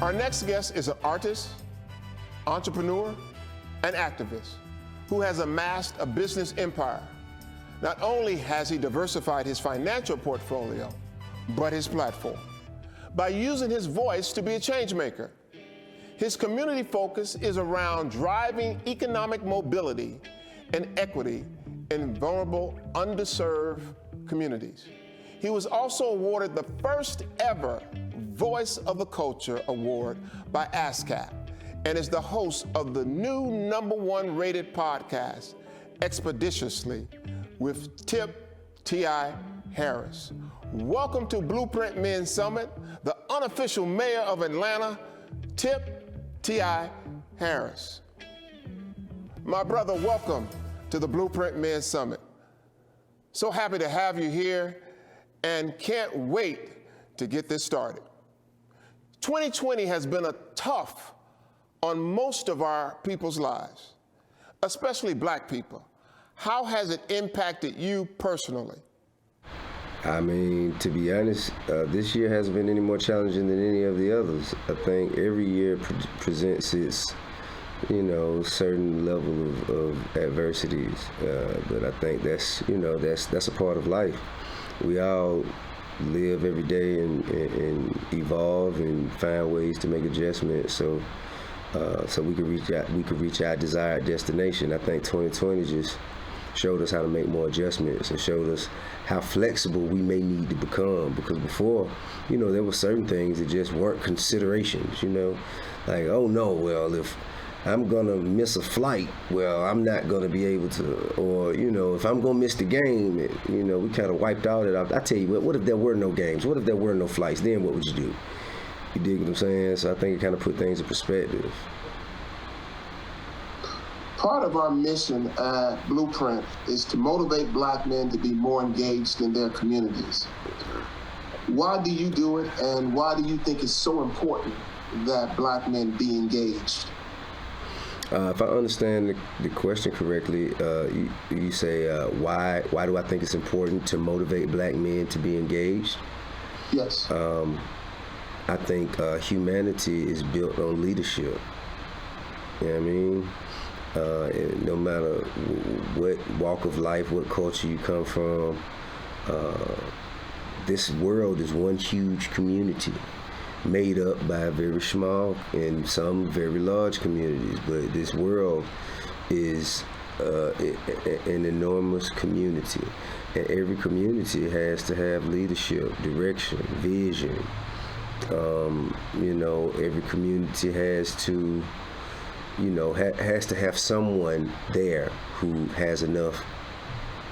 Our next guest is an artist, entrepreneur, and activist who has amassed a business empire. Not only has he diversified his financial portfolio, but his platform by using his voice to be a change maker. His community focus is around driving economic mobility and equity in vulnerable, underserved communities. He was also awarded the first ever Voice of the Culture Award by ASCAP and is the host of the new #1 rated podcast, Expeditiously, with Tip T.I. Harris. Welcome to Blueprint Men Summit, the unofficial mayor of Atlanta, Tip T.I. Harris. My brother, welcome to the Blueprint Men Summit. So happy to have you here and can't wait to get this started. 2020 has been a tough on most of our people's lives, especially Black people. How has it impacted you personally? I mean, to be honest, this year hasn't been any more challenging than any of the others. I think every year presents its, certain level of adversities. But I think that's a part of life. We all live every day and evolve and find ways to make adjustments so we could reach our desired destination. I think 2020 just showed us how to make more adjustments and showed us how flexible we may need to become, because before, there were certain things that just weren't considerations, like, oh no, well, if I'm gonna miss a flight, well, I'm not gonna be able to, or, if I'm gonna miss the game, we kind of wiped all that out. I tell you what if there were no games? What if there were no flights? Then what would you do? You dig what I'm saying? So I think it kind of put things in perspective. Part of our mission at Blueprint is to motivate Black men to be more engaged in their communities. Why do you do it, and why do you think it's so important that Black men be engaged? If I understand the question correctly, you say, why do I think it's important to motivate Black men to be engaged? Yes. I think humanity is built on leadership. You know what I mean? No matter what walk of life, what culture you come from, this world is one huge community made up by very small and some very large communities. But this world is an enormous community, and every community has to have leadership, direction, vision. Every community has to has to have someone there who has enough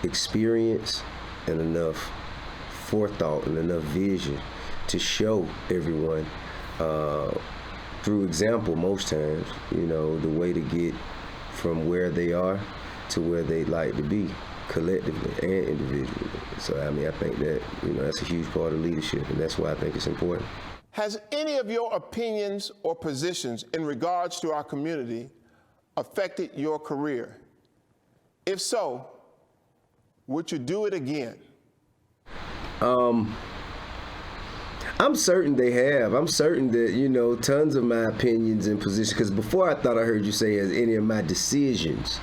experience and enough forethought and enough vision to show everyone through example most times, the way to get from where they are to where they'd like to be collectively and individually. So, I think that, that's a huge part of leadership, and that's why I think it's important. Has any of your opinions or positions in regards to our community affected your career? If so, would you do it again? I'm certain they have. I'm certain that, tons of my opinions and positions, because before I thought I heard you say as any of my decisions,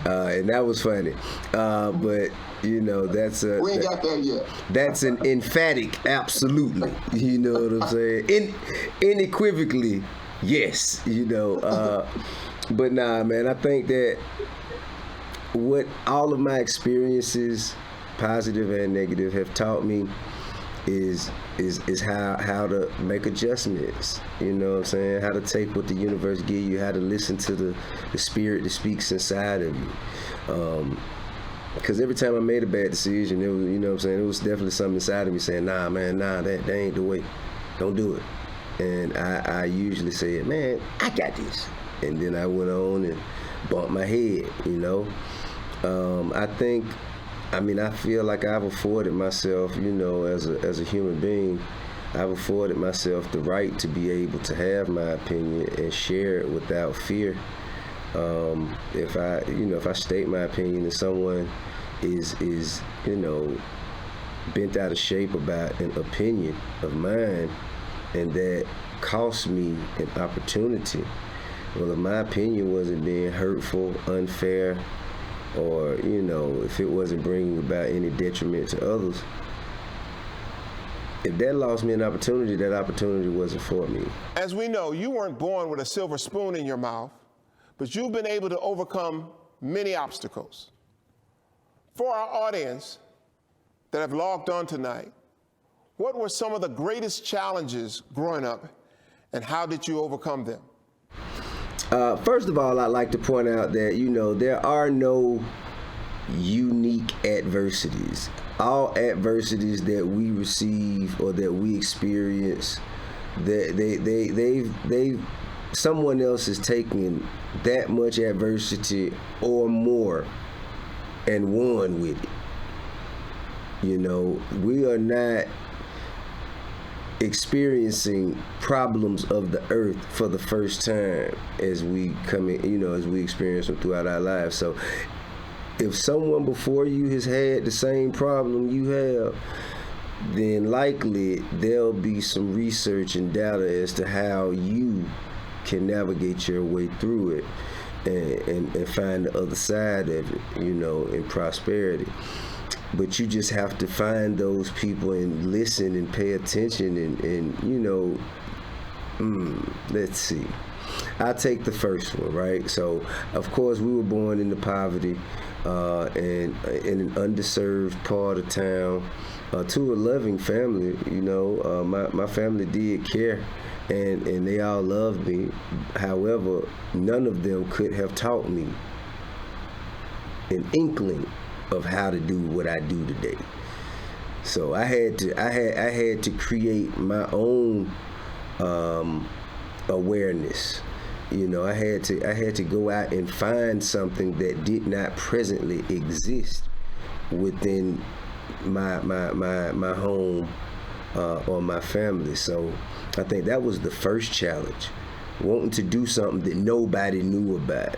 and that was funny. But, that's a... We ain't got there yet. That's an emphatic absolutely, you know what I'm saying? Unequivocally, yes, But nah, man, I think that what all of my experiences, positive and negative, have taught me is how to make adjustments, you know what I'm saying? How to take what the universe gives you, how to listen to the spirit that speaks inside of you. Because every time I made a bad decision, it was, it was definitely something inside of me saying, nah, that ain't the way. Don't do it. And I usually said, man, I got this. And then I went on and bumped my head, I feel like I've afforded myself, as a human being, I've afforded myself the right to be able to have my opinion and share it without fear. If I state my opinion and someone is bent out of shape about an opinion of mine, and that cost me an opportunity. Well, if my opinion wasn't being hurtful, unfair, or, if it wasn't bringing about any detriment to others, if that lost me an opportunity, that opportunity wasn't for me. As we know, you weren't born with a silver spoon in your mouth, but you've been able to overcome many obstacles. For our audience that have logged on tonight, what were some of the greatest challenges growing up, and how did you overcome them? First of all, I'd like to point out that, there are no unique adversities. All adversities that we receive or that we experience, they've someone else is taking that much adversity or more and won with it. We are not experiencing problems of the earth for the first time as we come in, as we experience them throughout our lives. So if someone before you has had the same problem you have, then likely there'll be some research and data as to how you can navigate your way through it and find the other side of it, in prosperity. But you just have to find those people and listen and pay attention and let's see. I'll take the first one, right? So, of course, we were born into poverty and in an underserved part of town to a loving family. My family did care and they all loved me. However, none of them could have taught me an inkling of how to do what I do today. So I had to create my own awareness. I had to go out and find something that did not presently exist within my home or my family. So I think that was the first challenge, wanting to do something that nobody knew about.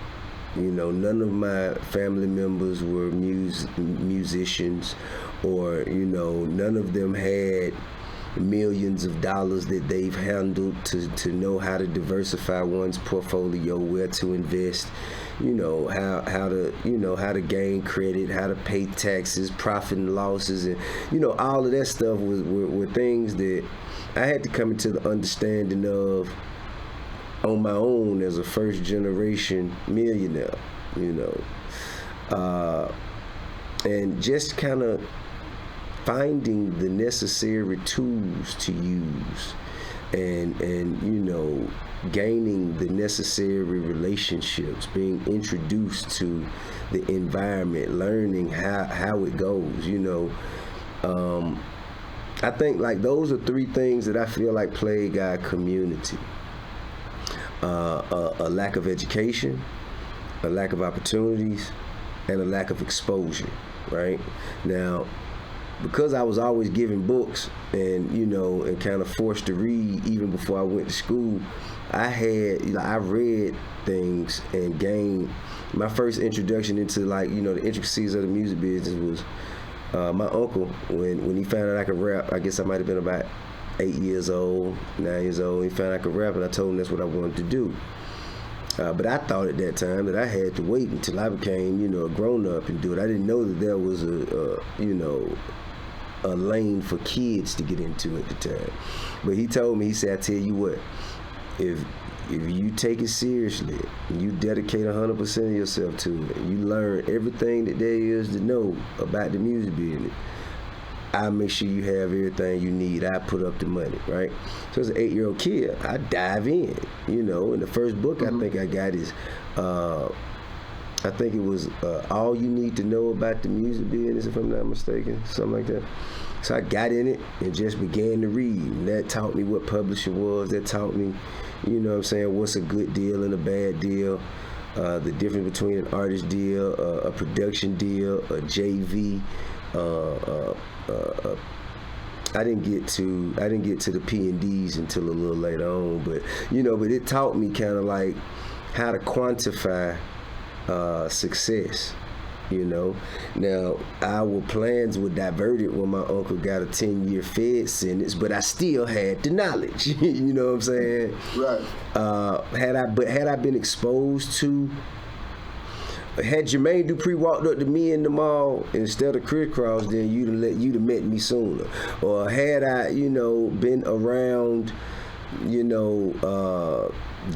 None of my family members were musicians, or, none of them had millions of dollars that they've handled to know how to diversify one's portfolio, where to invest, how to gain credit, how to pay taxes, profit and losses, and, all of that stuff were things that I had to come into the understanding of on my own as a first generation millionaire, and just kind of finding the necessary tools to use and gaining the necessary relationships, being introduced to the environment, learning how it goes, I think like those are three things that I feel like plague our community. A lack of education, a lack of opportunities, and a lack of exposure, right? Now, because I was always given books and, and kind of forced to read even before I went to school, I read things and gained my first introduction into the intricacies of the music business was my uncle. When he found out I could rap, I guess I might have been about 8 years old, 9 years old. He found I could rap, and I told him that's what I wanted to do. But I thought at that time that I had to wait until I became, a grown-up and do it. I didn't know that there was a lane for kids to get into at the time. But he told me, he said, I tell you what, if you take it seriously, and you dedicate 100% of yourself to it, and you learn everything that there is to know about the music business, I'll make sure you have everything you need. I put up the money, right? So as an 8-year-old kid, I dive in, and the first book I think I got is, I think it was All You Need to Know About the Music Business, if I'm not mistaken, something like that. So I got in it and just began to read, and that taught me what publishing was. That taught me, what's a good deal and a bad deal, the difference between an artist deal, a production deal, a JV, I didn't get to the P&Ds until a little later on, but it taught me kind of like how to quantify success, you know. Now, our plans were diverted when my uncle got a 10-year Fed sentence, but I still had the knowledge. You know what I'm saying? Right. Had I been exposed to, had Jermaine Dupri walked up to me in the mall instead of crisscross, then you'd have met me sooner. Or had I, been around,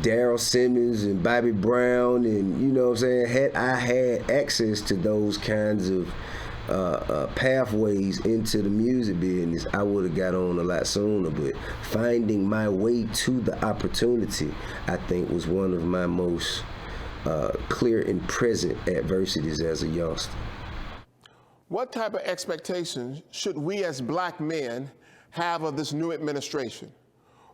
Daryl Simmons and Bobby Brown, and you know what I'm saying, had I had access to those kinds of pathways into the music business, I would have got on a lot sooner. But finding my way to the opportunity, I think, was one of my most clear and present adversities as a youngster. What type of expectations should we as black men have of this new administration?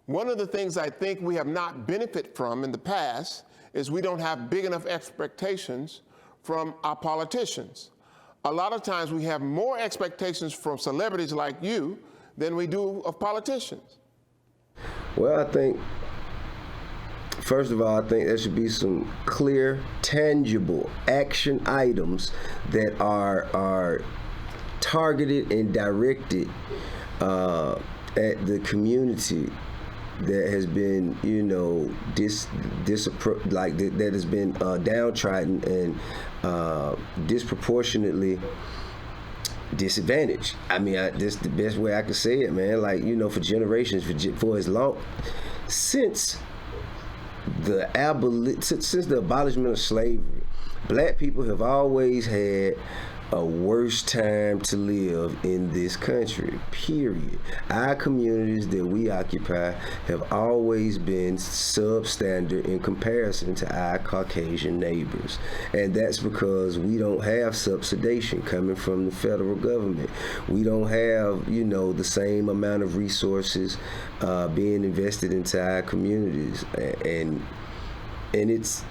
One of the things I think we have not benefited from in the past is we don't have big enough expectations from our politicians. A lot of times we have more expectations from celebrities like you than we do of politicians. Well, I think, first of all, I think there should be some clear, tangible action items that are targeted and directed at the community that has been, that has been downtrodden and disproportionately disadvantaged. I mean, this is the best way I could say it, man. Like, for generations, for as long since the abolishment of slavery, black people have always had a worse time to live in this country, period. Our communities that we occupy have always been substandard in comparison to our Caucasian neighbors. And that's because we don't have subsidization coming from the federal government. We don't have, the same amount of resources being invested into our communities. And it's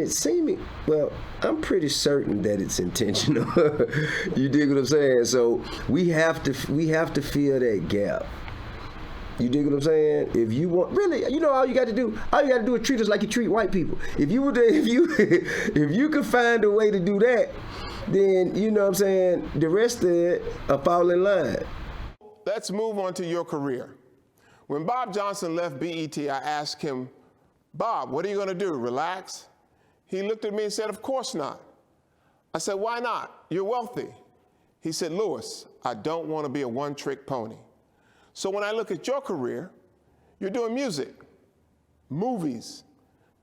seeming, well, I'm pretty certain that it's intentional. You dig what I'm saying? So we have to fill that gap. You dig what I'm saying? If you want, really, all you got to do is treat us like you treat white people. If you could find a way to do that, then, what I'm saying, the rest of it will fall in line. Let's move on to your career. When Bob Johnson left BET, I asked him, Bob, what are you going to do, relax? He looked at me and said, of course not. I said, why not? You're wealthy. He said, Lewis, I don't want to be a one-trick pony. So when I look at your career, you're doing music, movies,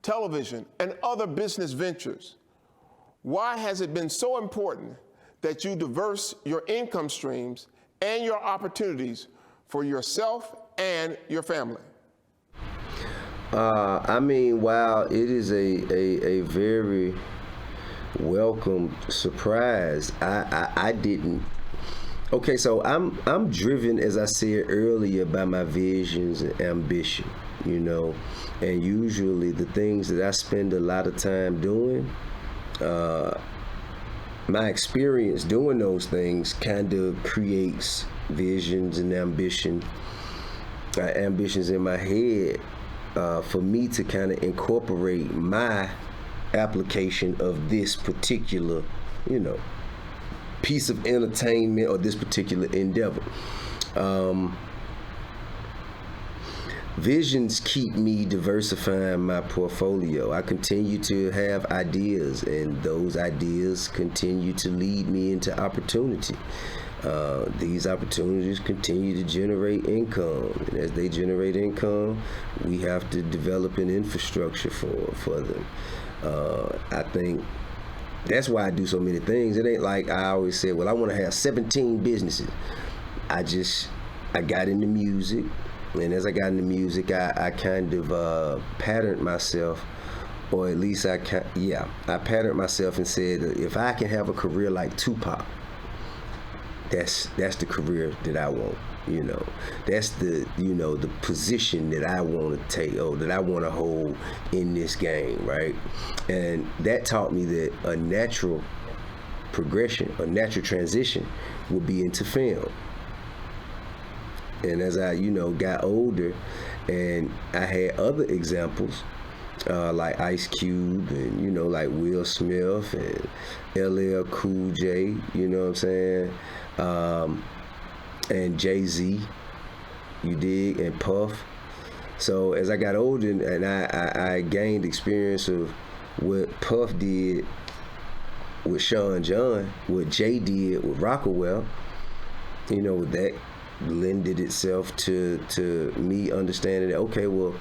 television, and other business ventures. Why has it been so important that you diverse your income streams and your opportunities for yourself and your family? While it is a very welcome surprise, I didn't. Okay, so I'm driven, as I said earlier, by my visions and ambition, and usually the things that I spend a lot of time doing, my experience doing those things kind of creates visions and ambitions in my head. For me to kind of incorporate my application of this particular, piece of entertainment or this particular endeavor. Visions keep me diversifying my portfolio. I continue to have ideas, and those ideas continue to lead me into opportunity. These opportunities continue to generate income, and as they generate income, we have to develop an infrastructure for them. I think that's why I do so many things. It ain't like I always say, well, I want to have 17 businesses. I got into music, and as I got into music, I kind of patterned myself, or at least I patterned myself and said, if I can have a career like Tupac, that's the career that I want. That's the the position that I want to take, or that I want to hold in this game, right? And that taught me that a natural progression, a natural transition would be into film. And as I got older, and I had other examples, like Ice Cube and, you know, like Will Smith and LL Cool J, you know what I'm saying? And Jay-Z, you dig, and Puff. So as I got older and I gained experience of what Puff did with Sean John, what Jay did with Rockawell, you know, that lended itself to me understanding that, okay, well,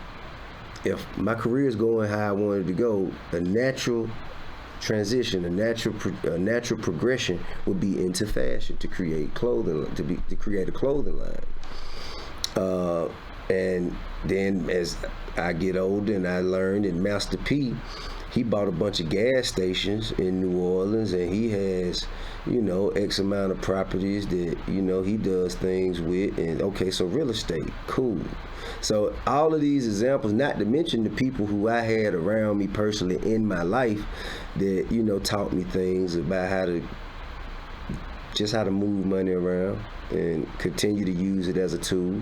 if my career is going how I wanted to go, a natural transition, a natural progression would be into fashion, to create clothing, to create a clothing line. And then as I get older and I learned, and Master P, he bought a bunch of gas stations in New Orleans, and he has, you know, X amount of properties that, you know, he does things with. And okay, so real estate, cool. So all of these examples, not to mention the people who I had around me personally in my life that, you know, taught me things about how to move money around and continue to use it as a tool,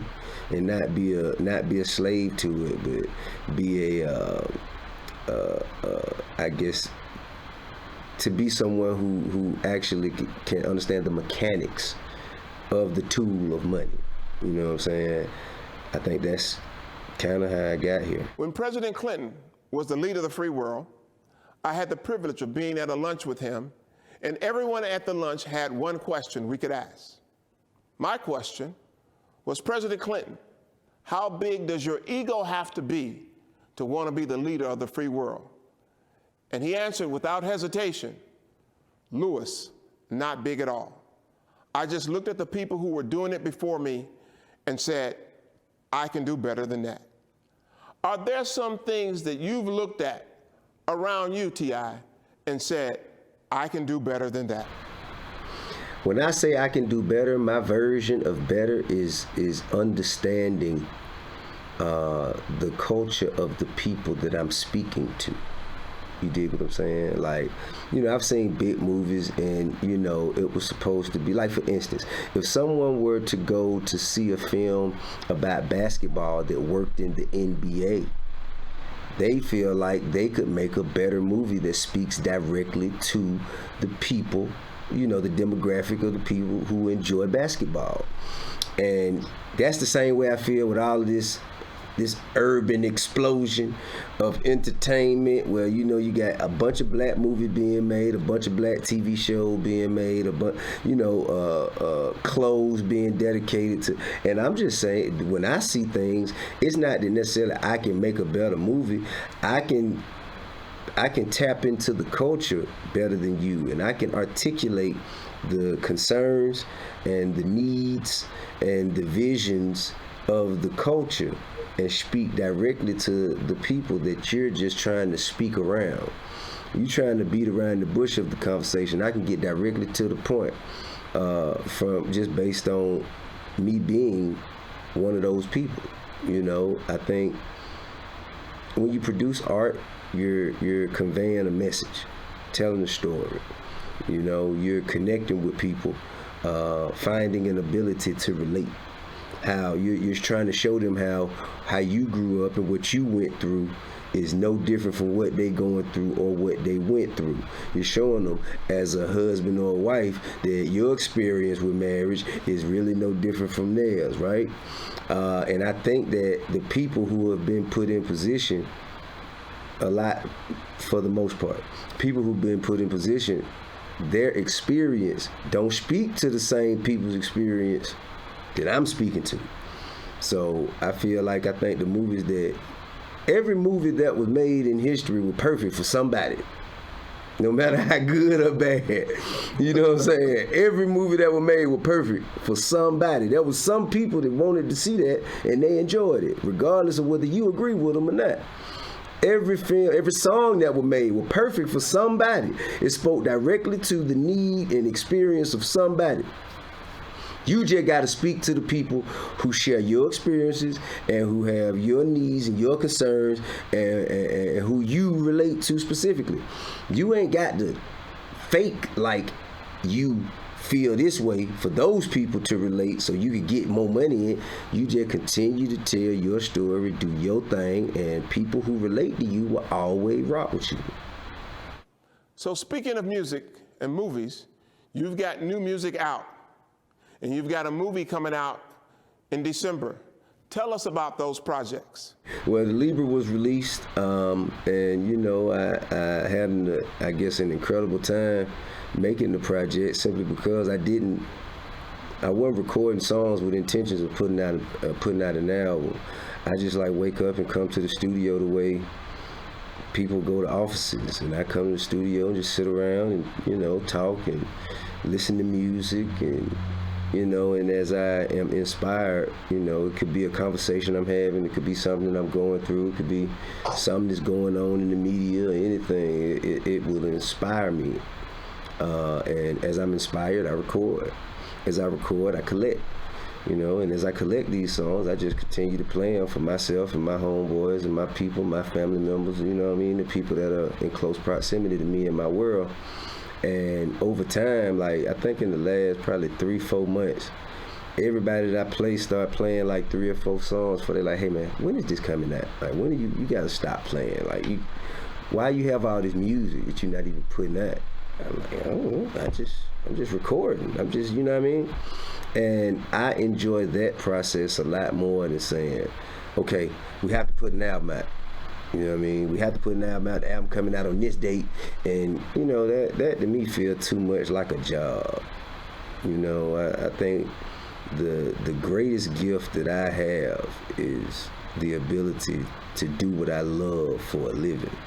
and not be a slave to it, but be I guess, to be someone who actually can understand the mechanics of the tool of money. You know what I'm saying? I think that's kind of how I got here. When President Clinton was the leader of the free world, I had the privilege of being at a lunch with him, and everyone at the lunch had one question we could ask. My question was, President Clinton, how big does your ego have to be to want to be the leader of the free world? And he answered without hesitation, Lewis, not big at all. I just looked at the people who were doing it before me and said, I can do better than that. Are there some things that you've looked at around you, T.I., and said, I can do better than that? When I say I can do better, my version of better is understanding the culture of the people that I'm speaking to. You dig what I'm saying? Like, you know, I've seen big movies and, you know, it was supposed to be, like, for instance, if someone were to go to see a film about basketball that worked in the NBA, they feel like they could make a better movie that speaks directly to the people, you know, the demographic of the people who enjoy basketball. And that's the same way I feel with all of this urban explosion of entertainment, where, you know, you got a bunch of black movies being made, a bunch of black TV shows being made, clothes being dedicated to. And I'm just saying, when I see things, it's not that necessarily I can make a better movie. I can tap into the culture better than you, and I can articulate the concerns and the needs and the visions of the culture and speak directly to the people that you're just trying to speak around. You trying to beat around the bush of the conversation. I can get directly to the point from just based on me being one of those people. You know, I think when you produce art, you're conveying a message, telling a story. You know, you're connecting with people, finding an ability to relate. How you're trying to show them how you grew up and what you went through is no different from what they going through or what they went through. You're showing them as a husband or a wife that your experience with marriage is really no different from theirs, right? And I think that the people who have been put in position, a lot, for the most part, people who've been put in position, their experience don't speak to the same people's experience that I'm speaking to. So I feel like, I think every movie that was made in history was perfect for somebody, no matter how good or bad. You know what I'm saying? Every movie that was made was perfect for somebody. There was some people that wanted to see that and they enjoyed it, regardless of whether you agree with them or not. Every film, every song that was made was perfect for somebody. It spoke directly to the need and experience of somebody. You just got to speak to the people who share your experiences and who have your needs and your concerns and who you relate to specifically. You ain't got to fake like you feel this way for those people to relate so you can get more money in. You just continue to tell your story, do your thing, and people who relate to you will always rock with you. So speaking of music and movies, you've got new music out, and you've got a movie coming out in December. Tell us about those projects. Well, the Libra was released, and you know, I had, an incredible time making the project simply because I wasn't recording songs with intentions of putting out an album. I just like wake up and come to the studio the way people go to offices, and I come to the studio and just sit around and, you know, talk and listen to music, and you know, and as I am inspired, you know, it could be a conversation I'm having, it could be something I'm going through, it could be something that's going on in the media or anything. It will inspire me. And as I'm inspired, I record. As I record, I collect. You know, and as I collect these songs, I just continue to play them for myself and my homeboys and my people, my family members, you know what I mean, the people that are in close proximity to me in my world. And over time, like I think in the last probably 3-4 months, everybody that I play start playing like 3 or 4 songs for they're like, hey man, when is this coming out? Like when are you gotta stop playing. Like why you have all this music that you're not even putting out? I'm like, I don't know, I'm just recording. I'm just, you know what I mean? And I enjoy that process a lot more than saying, okay, we have to put an album out. You know what I mean? We have to put an album out, the album coming out on this date. And, you know, that to me feels too much like a job. You know, I think the greatest gift that I have is the ability to do what I love for a living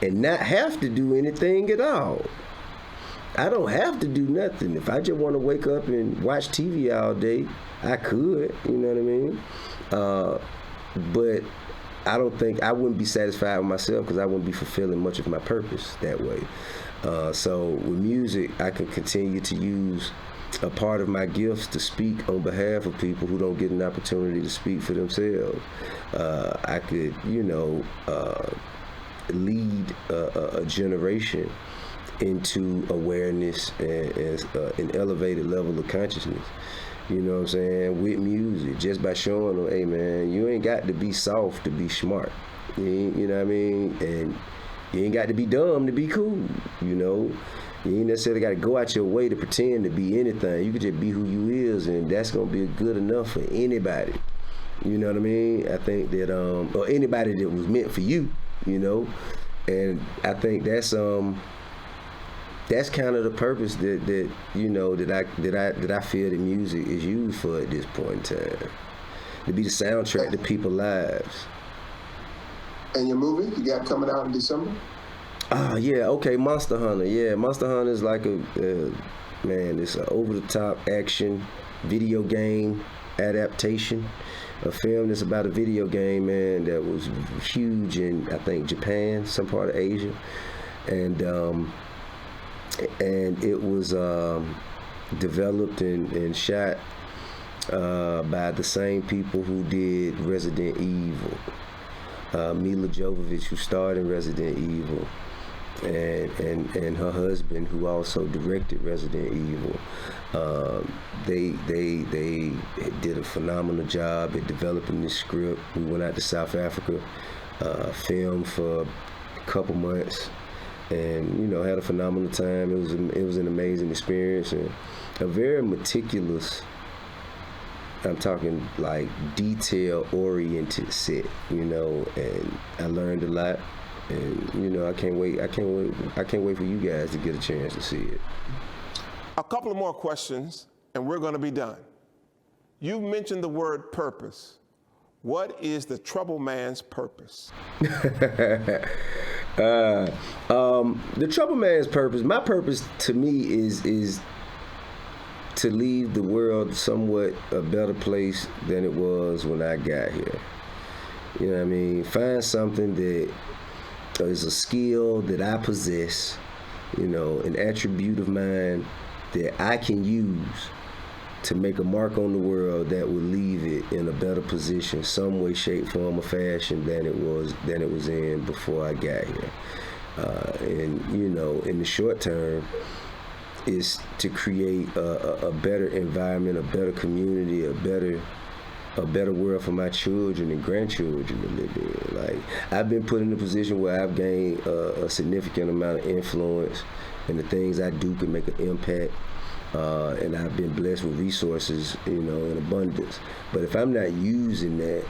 and not have to do anything at all. I don't have to do nothing. If I just want to wake up and watch TV all day, I could, you know what I mean? But I don't think I wouldn't be satisfied with myself because I wouldn't be fulfilling much of my purpose that way. So with music, I can continue to use a part of my gifts to speak on behalf of people who don't get an opportunity to speak for themselves. I could, you know, lead a generation into awareness and an elevated level of consciousness. You know what I'm saying? With music, just by showing them, hey man, you ain't got to be soft to be smart. You know what I mean? And you ain't got to be dumb to be cool, you know? You ain't necessarily got to go out your way to pretend to be anything. You could just be who you is, and that's going to be good enough for anybody. You know what I mean? I think that, or anybody that was meant for you, you know? And I think that's kind of the purpose that you know that I feel that music is used for at this point in time, to be the soundtrack to people's lives. And your movie you got coming out in December? Yeah, okay, Monster Hunter. Yeah, Monster Hunter is like it's an over-the-top action video game adaptation, a film that's about a video game, man, that was huge in I think Japan, some part of Asia, and it was developed and shot by the same people who did Resident Evil. Mila Jovovich, who starred in Resident Evil, and her husband, who also directed Resident Evil. They did a phenomenal job at developing this script. We went out to South Africa, filmed for a couple months, and you know, had a phenomenal time. It was an amazing experience and a very meticulous, I'm talking like detail oriented set, you know, and I learned a lot, and you know, I can't wait for you guys to get a chance to see it. A couple of more questions and we're going to be done. You mentioned the word purpose. What is the trouble man's purpose? The trouble man's purpose, my purpose to me is to leave the world somewhat a better place than it was when I got here. You know what I mean? Find something that is a skill that I possess, you know, an attribute of mine that I can use to make a mark on the world that would leave it in a better position, some way, shape, form, or fashion than it was in before I got here. And you know, in the short term, is to create a better environment, a better community, a better world for my children and grandchildren to live in. Like, I've been put in a position where I've gained a significant amount of influence, and the things I do can make an impact. And I've been blessed with resources, in abundance. But if I'm not using that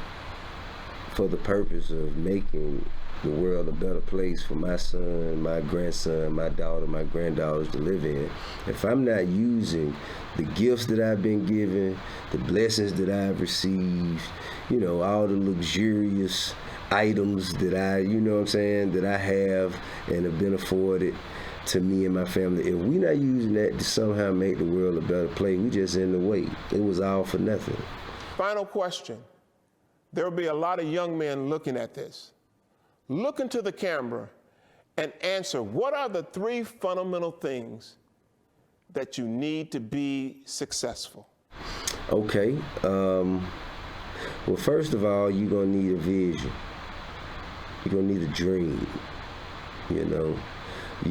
for the purpose of making the world a better place for my son, my grandson, my daughter, my granddaughters to live in, if I'm not using the gifts that I've been given, the blessings that I've received, all the luxurious items that that I have and have been afforded to me and my family, if we're not using that to somehow make the world a better place, we just in the way. It was all for nothing. Final question. There will be a lot of young men looking at this. Look into the camera and answer, what are the 3 fundamental things that you need to be successful? Okay. Well, first of all, you're going to need a vision. You're going to need a dream, You're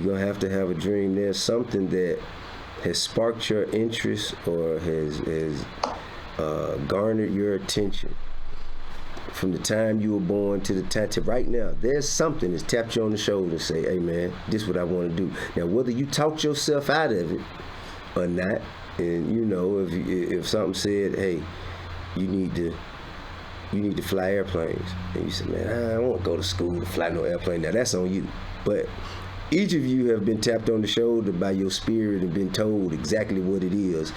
going to have a dream. There's something that has sparked your interest or has garnered your attention from the time you were born to the time to right now. There's something that's tapped you on the shoulder and say, hey man, this is what I want to do. Now, whether you talked yourself out of it or not, and if something said, hey, you need to fly airplanes, and you said, man, I don't want to go to school to fly no airplane. Now that's on you. But each of you have been tapped on the shoulder by your spirit and been told exactly what it is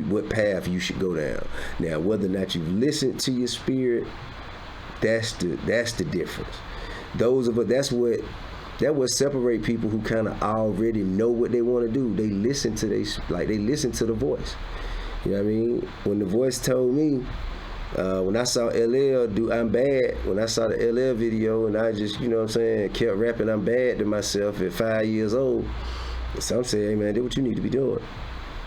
what path you should go down. Now, whether or not you've listened to your spirit, that's the difference. That what separate people who kind of already know what they want to do. They listen to the voice. You know what I mean? When the voice told me, when I saw LL do I'm Bad, when I saw the LL video and I just, kept rapping I'm Bad to myself at 5 years old, some say, hey man, that's what you need to be doing.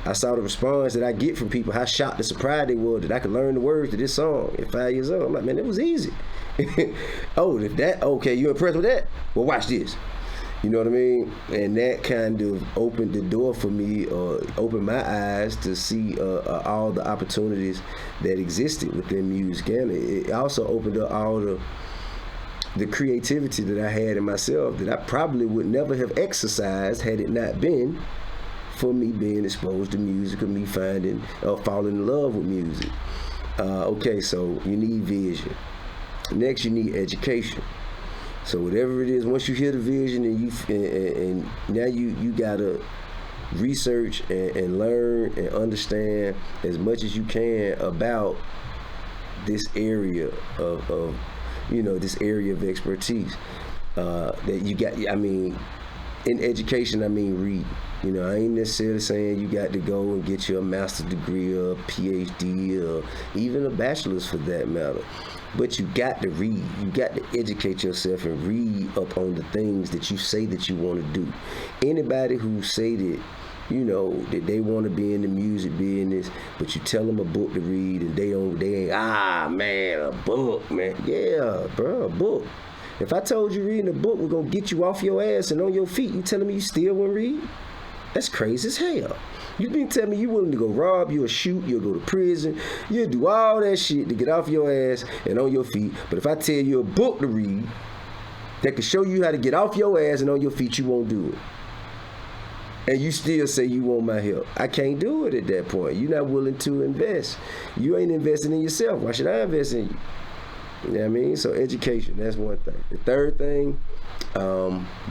I saw the response that I get from people, how shocked and surprised they were that I could learn the words to this song at 5 years old. I'm like, man, it was easy. Oh, okay, you impressed with that? Well, watch this. You know what I mean? And that kind of opened the door for me, opened my eyes to see all the opportunities that existed within music. And it also opened up all the creativity that I had in myself that I probably would never have exercised had it not been for me being exposed to music or me falling in love with music. Okay, so you need vision. Next, you need education. So whatever it is, once you hear the vision and now you gotta research and learn and understand as much as you can about this area of this area of expertise that you got. I mean, in education, I mean read. I ain't necessarily saying you got to go and get your master's degree or a PhD or even a bachelor's for that matter. But you got to read. You got to educate yourself and read up on the things that you say that you want to do. Anybody who say that, that they want to be in the music business, but you tell them a book to read and they ain't, man, a book, man. Yeah, bro, a book. If I told you reading a book was going to get you off your ass and on your feet, you telling me you still wouldn't read? That's crazy as hell. You been telling me you willing to go rob, you'll shoot, you'll go to prison, you'll do all that shit to get off your ass and on your feet. But if I tell you a book to read that can show you how to get off your ass and on your feet, you won't do it. And you still say you want my help. I can't do it at that point. You're not willing to invest. You ain't investing in yourself. Why should I invest in you? You know what I mean? So education, that's one thing. The third thing,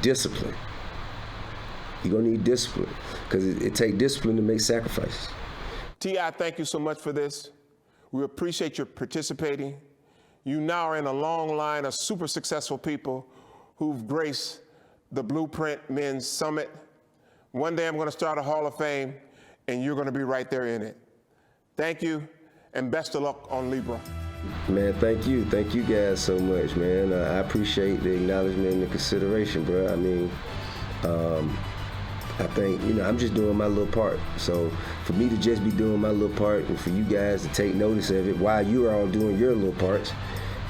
discipline. You're going to need discipline because it takes discipline to make sacrifices. T.I., thank you so much for this. We appreciate your participating. You now are in a long line of super successful people who've graced the Blueprint Men's Summit. One day I'm going to start a Hall of Fame, and you're going to be right there in it. Thank you, and best of luck on Libra. Man, thank you. Thank you guys so much, man. I appreciate the acknowledgement and the consideration, bro. I mean, I think, I'm just doing my little part. So for me to just be doing my little part and for you guys to take notice of it while you're all doing your little parts,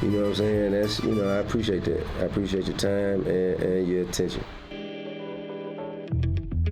you know what I'm saying? That's, I appreciate that. I appreciate your time and your attention.